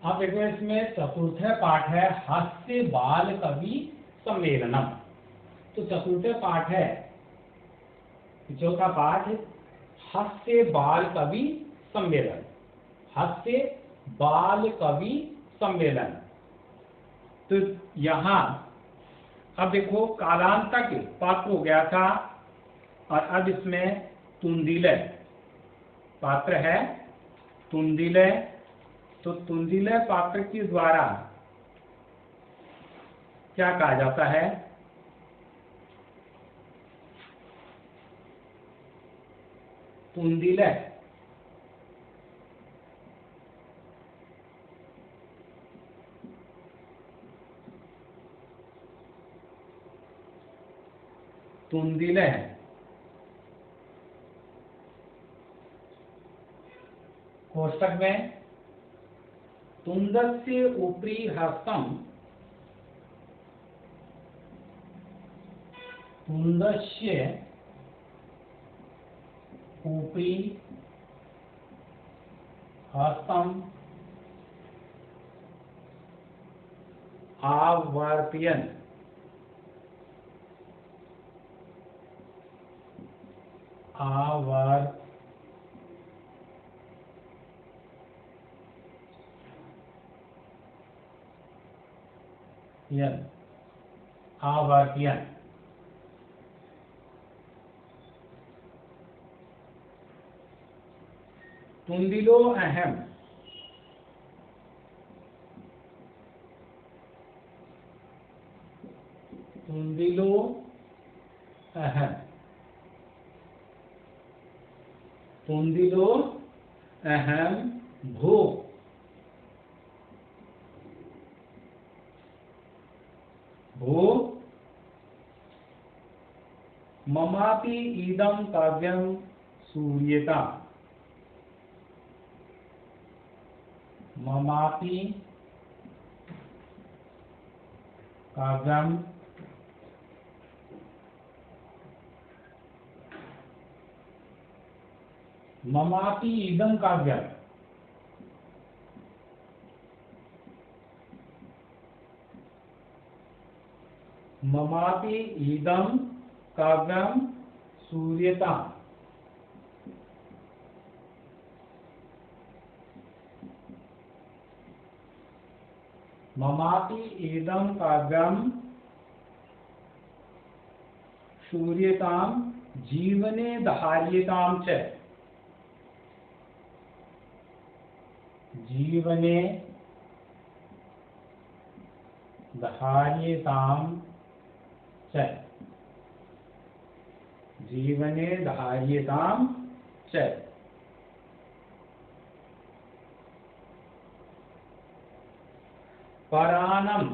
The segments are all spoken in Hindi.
अब देखो इसमें चतुर्थ पाठ है हास्य बाल कवि सम्मेलनम। तो चतुर्थ पाठ है, चौथा पाठ हास्य बाल कवि सम्मेलन, हास्य बाल कवि सम्मेलन। तो यहां अब देखो कालांतक पात्र हो गया था और अब इसमें तुंदिलय पात्र है, तुंदिलय। तो तुंदिलय पात्र के द्वारा क्या कहा जाता है? तुंदिलय तुंदिलय कोष्टक में तुंदस्य उपरि हस्तम, तुंदस्य उपरि हस्तम आवर्तयन्, आवर्तयन् आवर्तयन्। तुंदिलो अहम, तुंदिलो अहम, तुंदिलो अहम भो, भो ममापि इदं काव्यं सूयेता, ममापि काव्यं ममापि इदं काव्यं, ममापि इदं काव्यं सूयेता। ममापि इदं काव्यं सूयेतां जीवने धार्यतां च, जीवने धार्यतां च, जीवने धार्यतां च। पराणं,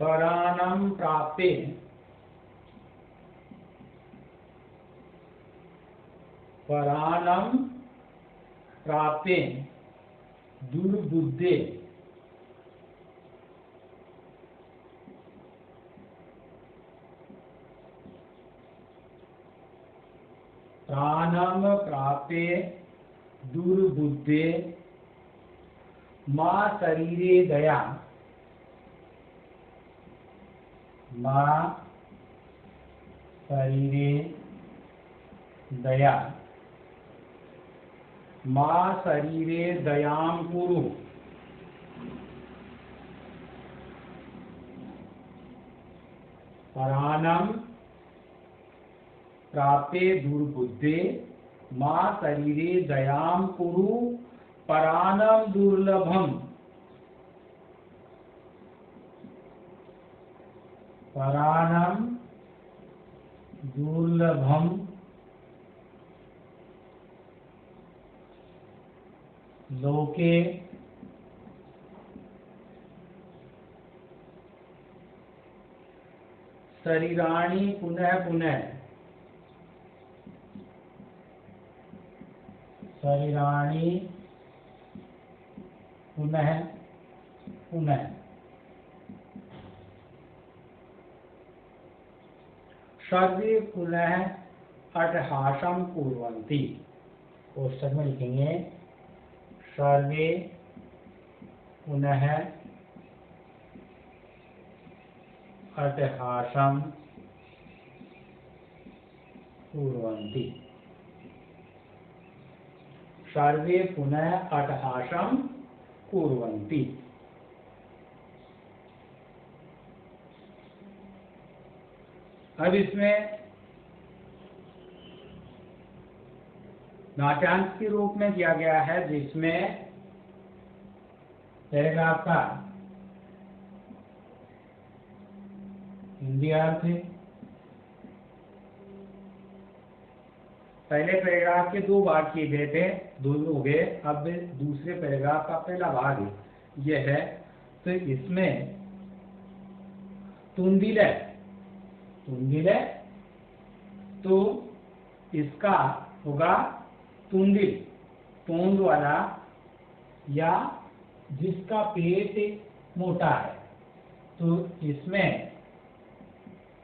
पराणं प्राप्ते, पराणं प्राप्ते दुर्बुद्धे, प्राणं प्राप्ते दुर्बुद्धे मा शरीरे दया, मा शरीरे दया, मा शरीरे दयां कुरु, पराणं प्राप्ते दुर्बुद्धे मा शरीरे दयां कुरु पराणं दुर्लभम, पराणं दुर्लभम लोके शरीराणि पुनः पुनः, शरीराणि पुनः पुनः, शरीर पुनः अट्टहासं कुर्वन्ति। कोष्ठक में लिखेंगे सर्वे पुनः अट्टहासं कुर्वन्ति। सर्वे पुनः अट्टहासं कुर्वन्ति। अब इसमें नाट्यांश के रूप में दिया गया है, जिसमें पैराग्राफ का हिंदी अर्थ, पहले पैराग्राफ के 2 भाग किए गए थे, दोनों हो गए। अब दूसरे पैराग्राफ का पहला भाग यह है। तो इसमें तुंदिले, तो इसका होगा तुंदिल, तोंद वाला या जिसका पेट मोटा है। तो इसमें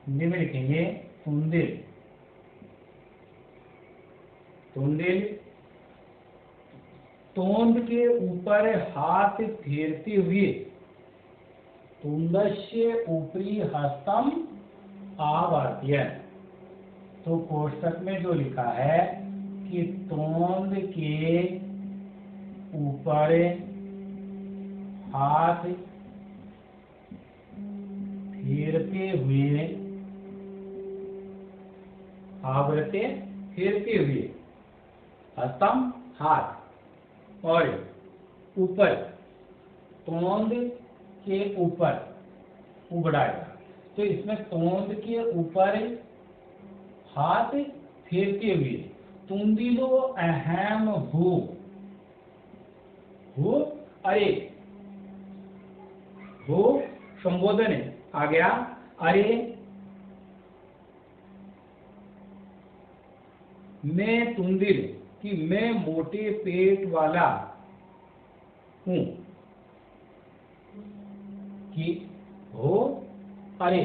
निम्न लिखेंगे तुंदिल। तोंद के ऊपर हाथ फेरते हुए तुंदस्य ऊपरी हस्तम आवर्त्य। तो कोष्ठक में जो लिखा है कि तोंद के ऊपर हाथ फेरते हुए, आवर्त्य फेरते हुए, हस्तम हाथ, और ऊपर तोंद के ऊपर उगड़ाएगा। तो इसमें तोंद के ऊपर हाथ फेरते हुए तुंदिलो अहम हो, अरे हो संबोधन आ गया। अरे मैं तुंदिल, कि मैं मोटे पेट वाला हूं, कि हो अरे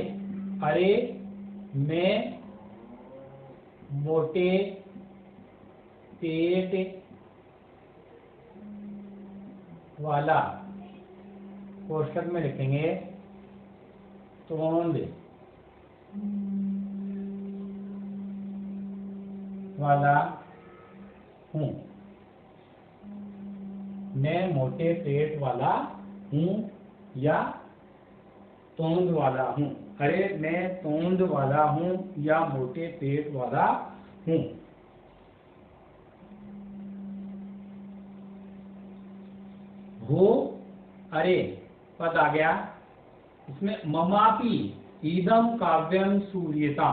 मैं मोटे पेट वाला, कोष्ठक में लिखेंगे तोंद वाला हूं, मैं मोटे पेट वाला हूं या तोंद वाला हूं। अरे मैं तोंद वाला हूं या मोटे पेट वाला हूं। हो अरे पद आ गया। इसमें ममापि इदम काव्यम सूर्यता,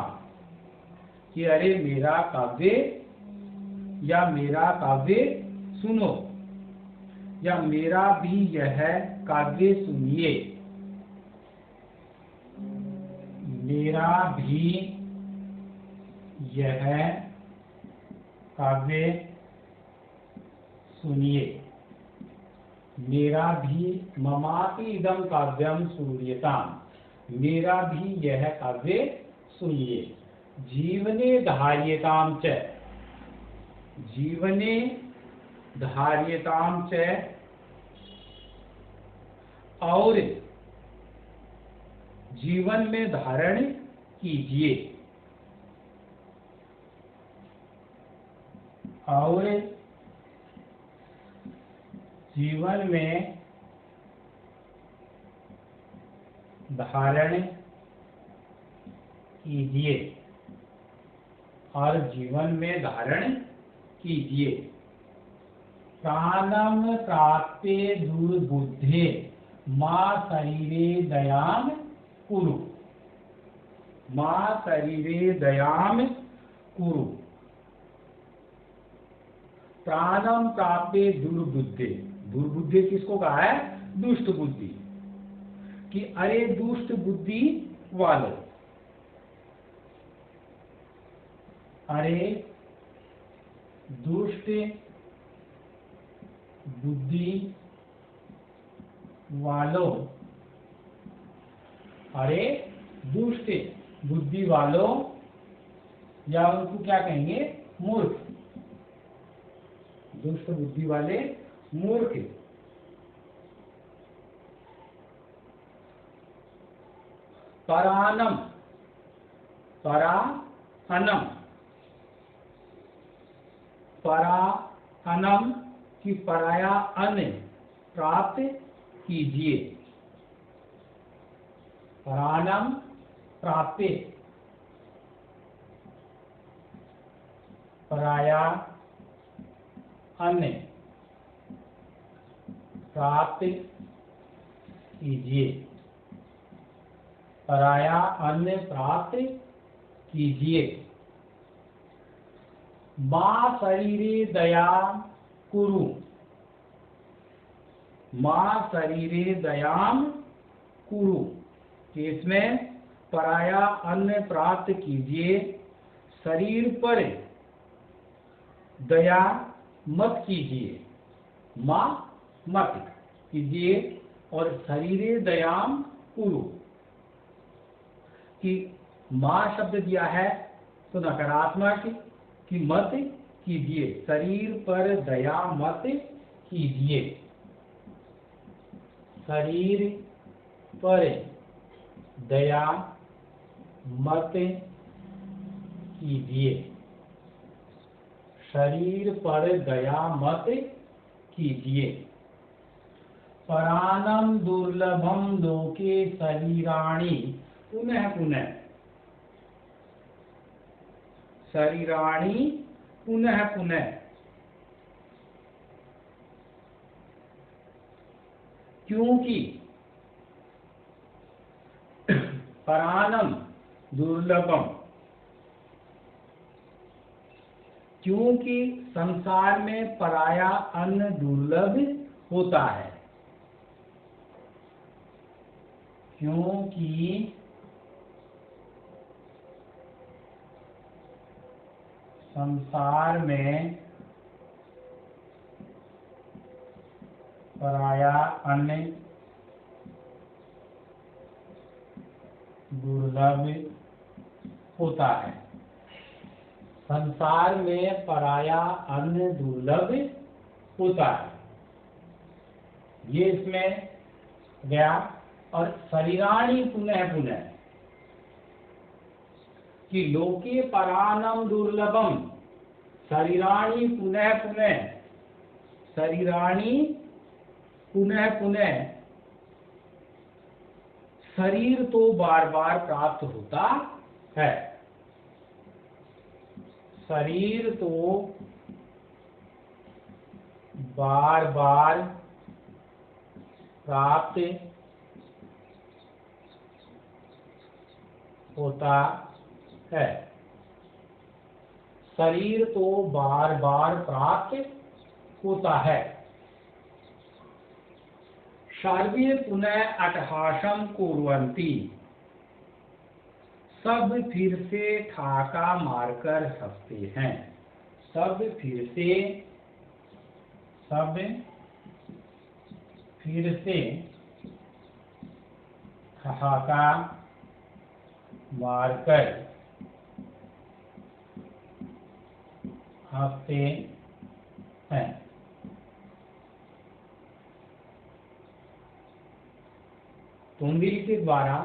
कि अरे मेरा काव्य या मेरा काव्य सुनो, या मेरा भी यह काव्य सुनिए, मेरा भी यह काव्य सुनिए, मेरा भी ममापि इदम काव्यम सूर्यताम, मेरा भी यह काव्य सुनिए। जीवने धार्यताम च, जीवने धार्यताम च, और जीवन में धारण कीजिए, और जीवन में धारण कीजिए, और जीवन में धारण कीजिए। प्राणम प्राप्ते दुर्बुद्धे मां शरीरे दयाम कुरु, मां शरीरे दयाम कुरु। प्राणम प्राप्ते दुर्बुद्धे, दुर्बुद्धि किसको कहा है? दुष्ट बुद्धि, कि अरे दुष्ट बुद्धि वालों, अरे दुष्ट बुद्धि वालों, अरे दुष्ट बुद्धि वालों, या उनको क्या कहेंगे, मूर्ख, दुष्ट बुद्धि वाले मूर्ख। परानम, परानम, परानम की पराया अन्न प्राप्त कीजिए। परानम प्राप्ते, पराया अन्न प्राप्त कीजिए। पराया अन्न प्राप्त कीजिए। मां शरीरे दया कुरु, मां शरीरे दयाम कुरु, कि इसमें पराया अन्न प्राप्त कीजिए, शरीर पर दया मत कीजिए, मां मत कीजिए, और शरीरे दयाम कुरु, कि मां शब्द दिया है तो नकारात्मक, कि मत कीजिए, शरीर पर दया मत कीजिए, शरीर पर दया मत कीजिए, शरीर पर दया मत कीजिए। परानम दुर्लभम लोके शरीराणि, पुनः पुनः, शरीराणि पुनः पुनः, क्योंकि परानम दुर्लभम, क्योंकि संसार में पराया अन्न दुर्लभ होता है, क्योंकि संसार में पराया अन्न दुर्लभ होता है। संसार में पराया अन्न दुर्लभ होता है, ये इसमें गया। और शरीराणि पुनः पुनः, कि लोके परानम दुर्लभम, शरीराणि पुनः पुनः, शरीराणि पुनः पुनः, शरीर तो बार बार प्राप्त होता है, शरीर तो बार बार प्राप्त होता है, शरीर तो बार बार प्राप्त होता है। सर्वे पुनः अट्टहासं कुर्वन्ति, सब फिर से ठाका मारकर हंसते हैं, सब फिर से ठहाका मारकर हंसते हैं। तुंदिल के द्वारा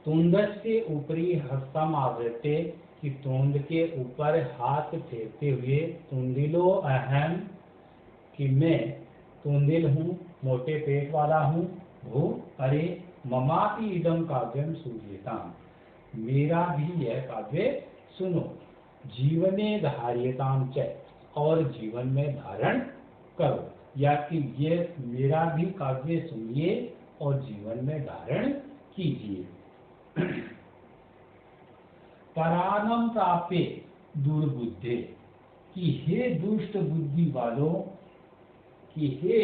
तुंदस्य ऊपरी हस्तम आवृत्ते, कि तुंद के ऊपर हाथ फेरते हुए, तुंदिलो अहम, कि मैं तुंदिल हूँ, मोटे पेट वाला हूँ, भू अरे ममापि इदम काव्यम सूर्यताम, मेरा भी यह काव्य सुनो, जीवने धार्यताम च, और जीवन में धारण करो, या कि ये मेरा भी काव्य सुनिए और जीवन में धारण कीजिए। परानम प्राप्य दुर्बुद्धे, कि हे दुष्ट बुद्धि वालों, कि हे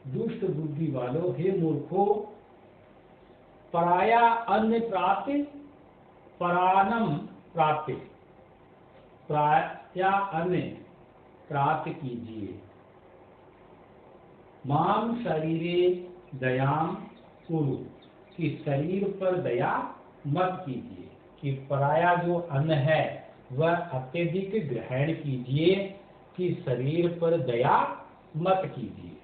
दुष्ट बुद्धि वालों, हे मूर्खों, पराया अन्न प्राप्त, परानम प्राप्त, पराया अन्न प्राप्त कीजिए। माम शरीरे दयाम कुरु, कि शरीर पर दया मत कीजिए, कि पराया जो अन्न है वह अत्यधिक ग्रहण कीजिए, कि शरीर पर दया मत कीजिए,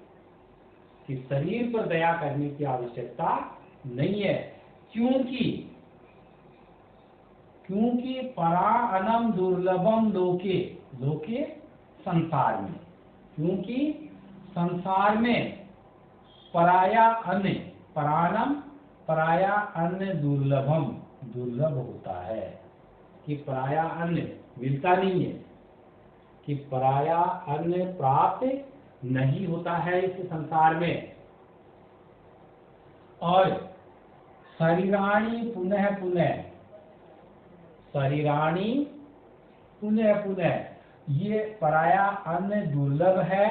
कि शरीर पर दया करने की आवश्यकता नहीं है। क्योंकि परा अनम दुर्लभम लोके, लोके संसार में, क्योंकि संसार में पराया अन्न, परानम पराया अन्न दुर्लभम, दुर्लभ होता है, कि पराया अन्न मिलता नहीं है, कि पराया अन्न प्राप्त नहीं होता है इस संसार में। और शरीराणि पुनः पुनः, शरीराणि पुनः पुनः, ये पराया अन्न दुर्लभ है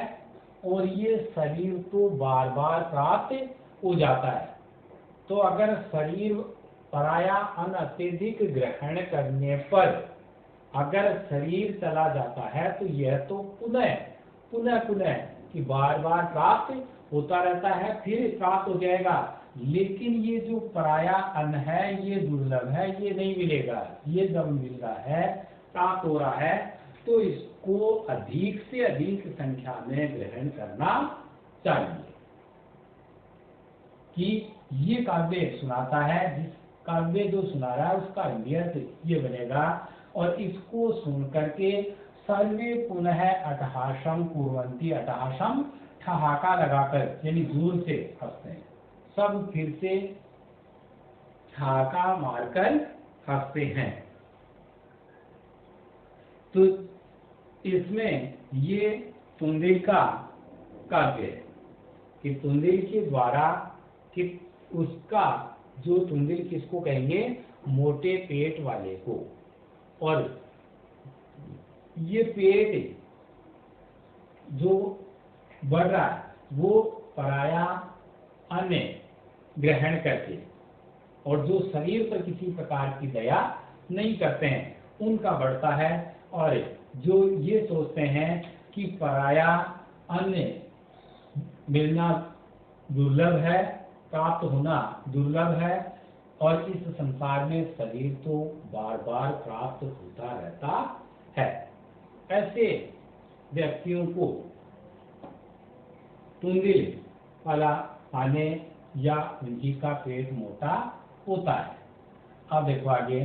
और ये शरीर तो बार बार प्राप्त हो जाता है। तो अगर शरीर पराया अन्न अत्यधिक ग्रहण करने पर अगर शरीर चला जाता है तो यह तो पुनः पुनः पुनः कि बार बार प्राप्त होता रहता है, फिर प्राप्त हो जाएगा। लेकिन ये जो पराया अन्न है ये दुर्लभ है, ये नहीं मिलेगा। ये जब मिल रहा है, प्राप्त हो रहा है, तो इसको अधिक से अधिक संख्या में ग्रहण करना चाहिए। कि ये काव्य सुनाता है, जिस काव्य जो सुना रहा है उसका नियत ये बनेगा, और इसको सुन करके सर्वे पुनः अट्टहासम कुर्वन्ति, अट्टहासम ठहाका लगाकर यानी जोर से हंसते हैं, सब फिर से ठहाका मारकर हंसते हैं। तो इसमें ये तुंदिल का काव्य है कि तुंदिल के द्वारा कि उसका जो तुंदिल किसको कहेंगे, मोटे पेट वाले को, और ये पेट जो बढ़ रहा है वो पराया अन्न ग्रहण करके, और जो शरीर पर किसी प्रकार की दया नहीं करते हैं उनका बढ़ता है। और जो ये सोचते हैं कि पराया अन्न मिलना दुर्लभ है, प्राप्त होना दुर्लभ है, और इस संसार में शरीर तो बार बार प्राप्त होता रहता है, ऐसे व्यक्तियों को तुंदिल वाला आने या उनकी का पेट मोटा होता है। अब देखो आगे,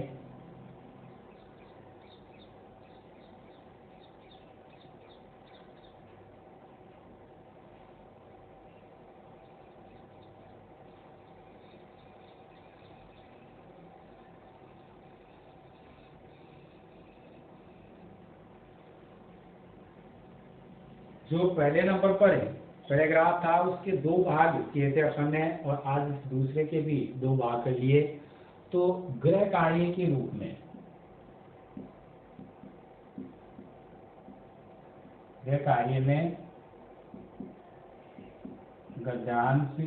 जो पहले नंबर पर पैराग्राफ था उसके दो भाग किए थे अपन ने, और आज दूसरे के भी दो भाग कर लिए। तो गृह कार्य के रूप में, गृह कार्य में गद्यांश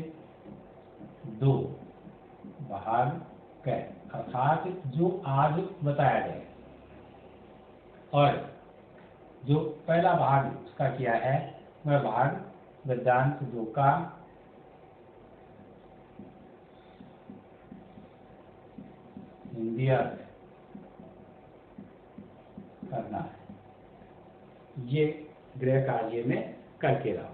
दो भाग कर, अर्थात जो आज बताया गया, और जो पहला भाग उसका किया है वह भाग गद्यांश दो का हिंदी अर्थ करना है, ये गृह कार्य में करके रहो।